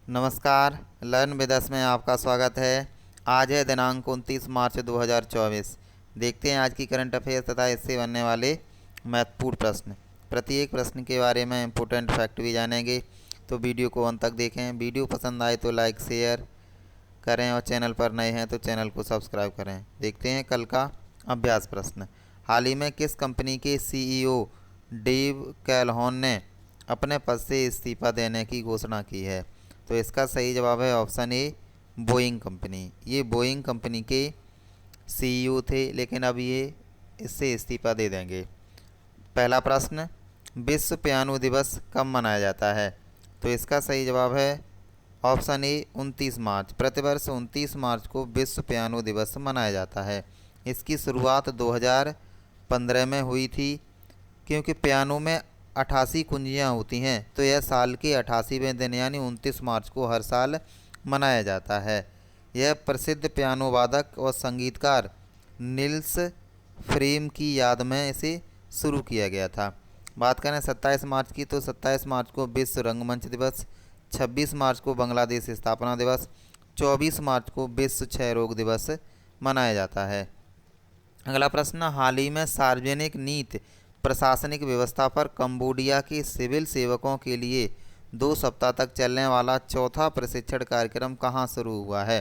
नमस्कार। Learn with us में आपका स्वागत है। आज है दिनांक 29 मार्च 2024। देखते हैं आज की करंट अफेयर्स तथा इससे बनने वाले महत्वपूर्ण प्रश्न। प्रत्येक प्रश्न के बारे में इम्पोर्टेंट फैक्ट भी जानेंगे, तो वीडियो को अंत तक देखें। वीडियो पसंद आए तो लाइक शेयर करें और चैनल पर नए हैं तो चैनल को सब्सक्राइब करें। देखते हैं कल का अभ्यास प्रश्न। हाल ही में किस कंपनी के सीईओ डेव कैलहोन ने अपने पद से इस्तीफा देने की घोषणा की है? तो इसका सही जवाब है ऑप्शन ए, बोइंग कंपनी। ये बोइंग कंपनी के सीईओ थे, लेकिन अब ये इससे इस्तीफा दे देंगे। पहला प्रश्न, विश्व पियानो दिवस कब मनाया जाता है? तो इसका सही जवाब है ऑप्शन ए, 29 मार्च। प्रतिवर्ष 29 मार्च को विश्व पियानो दिवस मनाया जाता है। इसकी शुरुआत 2015 में हुई थी। क्योंकि पियानो में 88 कुंजियाँ होती हैं, तो यह साल के 88वें दिन यानी 29 मार्च को हर साल मनाया जाता है। यह प्रसिद्ध पियानो वादक और संगीतकार निल्स फ्रेम की याद में इसे शुरू किया गया था। बात करें 27 मार्च की, तो 27 मार्च को विश्व रंगमंच दिवस, 26 मार्च को बांग्लादेश स्थापना दिवस, 24 मार्च को विश्व क्षय रोग दिवस मनाया जाता है। अगला प्रश्न, हाल ही में सार्वजनिक नीति प्रशासनिक व्यवस्था पर कंबोडिया के सिविल सेवकों के लिए 2 सप्ताह तक चलने वाला चौथा प्रशिक्षण कार्यक्रम कहाँ शुरू हुआ है?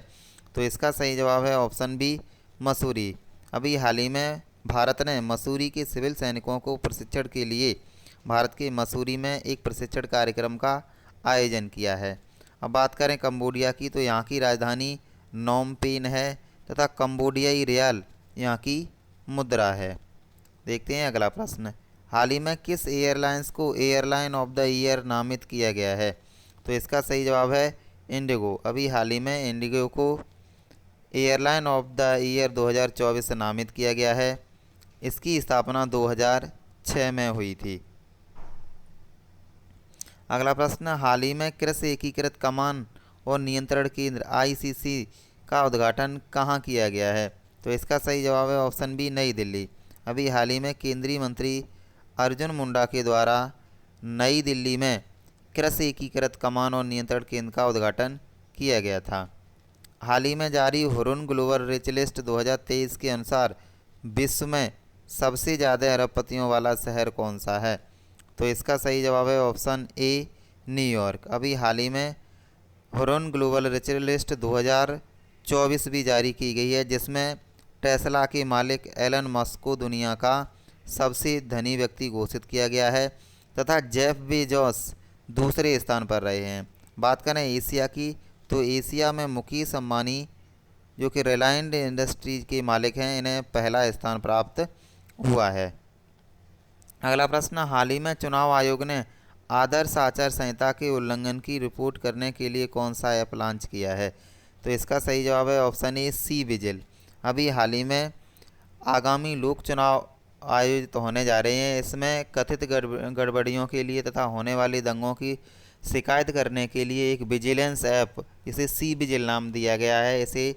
तो इसका सही जवाब है ऑप्शन बी, मसूरी। अभी हाल ही में भारत ने मसूरी के सिविल सैनिकों को प्रशिक्षण के लिए भारत के मसूरी में एक प्रशिक्षण कार्यक्रम का आयोजन किया है। अब बात करें कंबोडिया की, तो यहाँ की राजधानी नोम पेन है तथा कंबोडियाई रियाल यहाँ की मुद्रा है। देखते हैं अगला प्रश्न, हाल ही में किस एयरलाइंस को एयरलाइन ऑफ द ईयर नामित किया गया है? तो इसका सही जवाब है इंडिगो। अभी हाल ही में इंडिगो को एयरलाइन ऑफ द ईयर 2024 नामित किया गया है। इसकी स्थापना 2006 में हुई थी। अगला प्रश्न, हाल ही में कृषि एकीकृत कमान और नियंत्रण केंद्र ICC का उद्घाटन कहाँ किया गया है? तो इसका सही जवाब है ऑप्शन बी, नई दिल्ली। अभी हाल ही में केंद्रीय मंत्री अर्जुन मुंडा के द्वारा नई दिल्ली में कृषि एकीकृत कमान और नियंत्रण केंद्र का उद्घाटन किया गया था। हाल ही में जारी हुरुन ग्लोबल रिच लिस्ट 2023 के अनुसार विश्व में सबसे ज़्यादा अरबपतियों वाला शहर कौन सा है? तो इसका सही जवाब है ऑप्शन ए, न्यूयॉर्क। अभी हाल ही में हुरुन ग्लोबल रिच लिस्ट 2024 भी जारी की गई है, जिसमें टेस्ला के मालिक एलन मस्क को दुनिया का सबसे धनी व्यक्ति घोषित किया गया है तथा जेफ बेजोस दूसरे स्थान पर रहे हैं। बात करें एशिया की, तो एशिया में मुकेश अंबानी जो कि रिलायंस इंडस्ट्रीज के मालिक हैं, इन्हें पहला स्थान प्राप्त हुआ है। अगला प्रश्न, हाल ही में चुनाव आयोग ने आदर्श आचार संहिता के उल्लंघन की रिपोर्ट करने के लिए कौन सा ऐप लॉन्च किया है? तो इसका सही जवाब है ऑप्शन ए, सी विजिल। अभी हाल ही में आगामी लोक चुनाव आयोजित होने जा रहे हैं। इसमें कथित गड़बड़ियों के लिए तथा होने वाली दंगों की शिकायत करने के लिए एक विजिलेंस ऐप, इसे सी विजिल नाम दिया गया है, इसे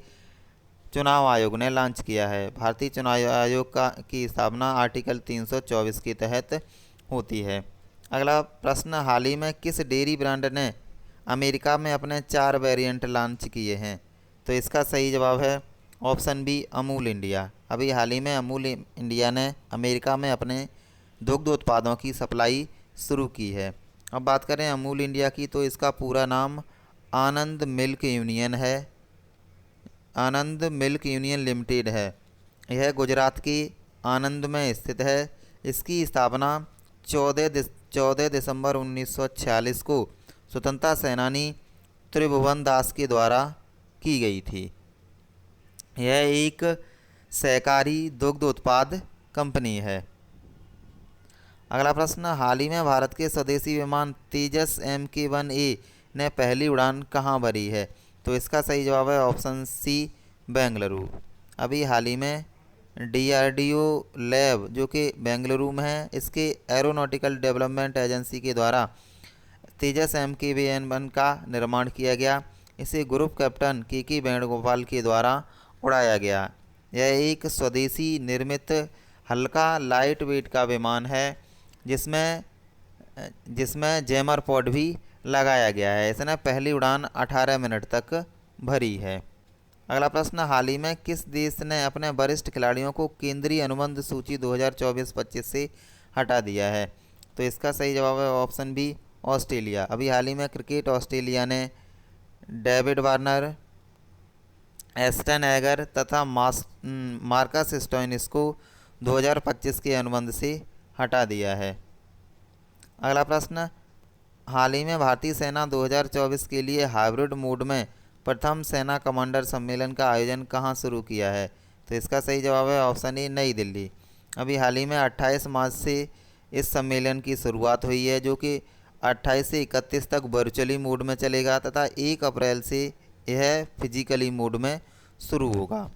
चुनाव आयोग ने लॉन्च किया है। भारतीय चुनाव आयोग की स्थापना आर्टिकल 324 के तहत होती है। अगला प्रश्न, हाल ही में किस डेयरी ब्रांड ने अमेरिका में अपने 4 वेरिएंट लॉन्च किए हैं? तो इसका सही जवाब है ऑप्शन बी, अमूल इंडिया। अभी हाल ही में अमूल इंडिया ने अमेरिका में अपने दुग्ध उत्पादों की सप्लाई शुरू की है। अब बात करें अमूल इंडिया की, तो इसका पूरा नाम आनंद मिल्क यूनियन है, आनंद मिल्क यूनियन लिमिटेड है। यह गुजरात के आनंद में स्थित है। इसकी स्थापना 14 दिसंबर 1946 को स्वतंत्रता सेनानी त्रिभुवन दास के द्वारा की गई थी। यह एक सहकारी दुग्ध उत्पाद कंपनी है। अगला प्रश्न, हाल ही में भारत के स्वदेशी विमान तेजस MK-1A ने पहली उड़ान कहाँ भरी है? तो इसका सही जवाब है ऑप्शन सी, बेंगलुरु। अभी हाल ही में DRDO लैब जो कि बेंगलुरु में है, इसके एरोनॉटिकल डेवलपमेंट एजेंसी के द्वारा तेजस MK-1 का निर्माण किया गया। इसे ग्रुप कैप्टन KK वेणुगोपाल के द्वारा उड़ाया गया। यह एक स्वदेशी निर्मित हल्का लाइट वेट का विमान है, जिसमें जैमर पॉड भी लगाया गया है। इसने पहली उड़ान 18 मिनट तक भरी है। अगला प्रश्न, हाल ही में किस देश ने अपने वरिष्ठ खिलाड़ियों को केंद्रीय अनुबंध सूची 2024-25 से हटा दिया है? तो इसका सही जवाब है ऑप्शन बी, ऑस्ट्रेलिया। अभी हाल ही में क्रिकेट ऑस्ट्रेलिया ने डेविड वार्नर, एस्टन एगर तथा मार्कस स्टोइनिस को 2025 के अनुबंध से हटा दिया है। अगला प्रश्न, हाल ही में भारतीय सेना 2024 के लिए हाइब्रिड मोड में प्रथम सेना कमांडर सम्मेलन का आयोजन कहाँ शुरू किया है? तो इसका सही जवाब है ऑप्शन ए, नई दिल्ली। अभी हाल ही में 28 मार्च से इस सम्मेलन की शुरुआत हुई है, जो कि 28 से 31 तक वर्चुअली मोड में चलेगा तथा 1 अप्रैल से यह फिजिकली मोड में शुरू होगा।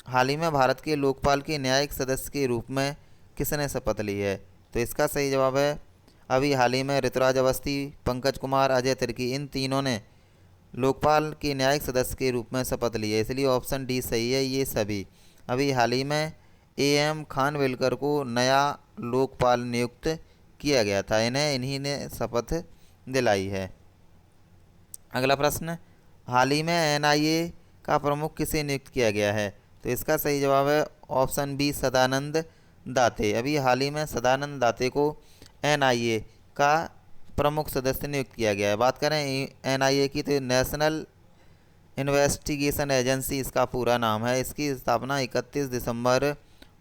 हाल ही में भारत के लोकपाल के न्यायिक सदस्य के रूप में किसने शपथ ली है? तो इसका सही जवाब है अभी हाल ही में ऋतुराज अवस्थी, पंकज कुमार, अजय तिर्की, इन तीनों ने लोकपाल के न्यायिक सदस्य के रूप में शपथ ली है, इसलिए ऑप्शन डी सही है। ये सभी अभी हाल ही में एएम खानविलकर को नया लोकपाल नियुक्त किया गया था, इन्हीं ने शपथ दिलाई है। अगला प्रश्न, हाल ही में एनआईए का प्रमुख किसे नियुक्त किया गया है? तो इसका सही जवाब है ऑप्शन बी, सदानंद दाते। अभी हाल ही में सदानंद दाते को एनआईए का प्रमुख सदस्य नियुक्त किया गया है। बात करें एनआईए की, तो नेशनल इन्वेस्टिगेशन एजेंसी इसका पूरा नाम है। इसकी स्थापना 31 दिसंबर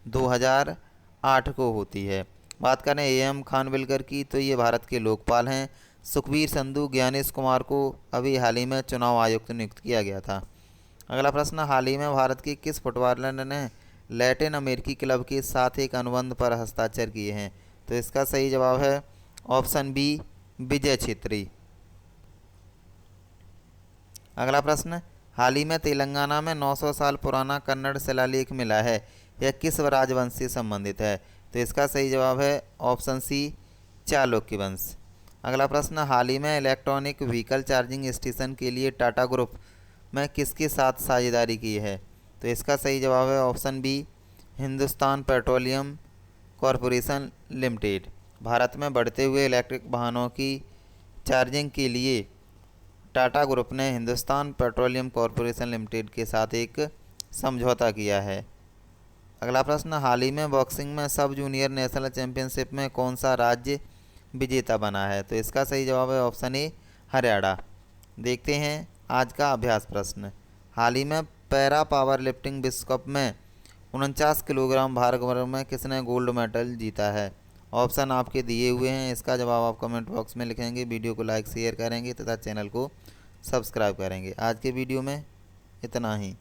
2008 को होती है। बात करें एएम खानविलकर की, तो ये भारत के लोकपाल हैं। सुखबीर संधू, ज्ञानेश कुमार को अभी हाल ही में चुनाव आयुक्त नियुक्त किया गया था। अगला प्रश्न, हाल ही में भारत के किस फुटबॉलर ने लैटिन अमेरिकी क्लब के साथ एक अनुबंध पर हस्ताक्षर किए हैं? तो इसका सही जवाब है ऑप्शन बी, विजय छेत्री। अगला प्रश्न, हाल ही में तेलंगाना में 900 साल पुराना कन्नड़ शिलालेख मिला है, यह किस राजवंश से संबंधित है? तो इसका सही जवाब है ऑप्शन सी, चालुक्य वंश। अगला प्रश्न, हाल ही में इलेक्ट्रॉनिक व्हीकल चार्जिंग स्टेशन के लिए टाटा ग्रुप में किसके साथ साझेदारी की है? तो इसका सही जवाब है option B, Hindustan Petroleum Corporation Limited. Bharat में बढ़ते हुए इलेक्ट्रिक वाहनों की चार्जिंग के लिए टाटा ग्रुप ने हिंदुस्तान पेट्रोलियम कॉरपोरेशन लिमिटेड के साथ एक समझौता किया है। अगला प्रश्न, हाल ही में बॉक्सिंग में सब जूनियर नेशनल चैंपियनशिप में कौन सा राज्य विजेता बना है? तो इसका सही जवाब है ऑप्शन ए, हरियाणा। देखते हैं आज का अभ्यास प्रश्न। हाल ही में पैरा पावर लिफ्टिंग विश्व कप में 49 किलोग्राम भार वर्ग में किसने गोल्ड मेडल जीता है? ऑप्शन आपके दिए हुए हैं, इसका जवाब आप कमेंट बॉक्स में लिखेंगे। वीडियो को लाइक शेयर करेंगे तथा चैनल को सब्सक्राइब करेंगे। आज के वीडियो में इतना ही।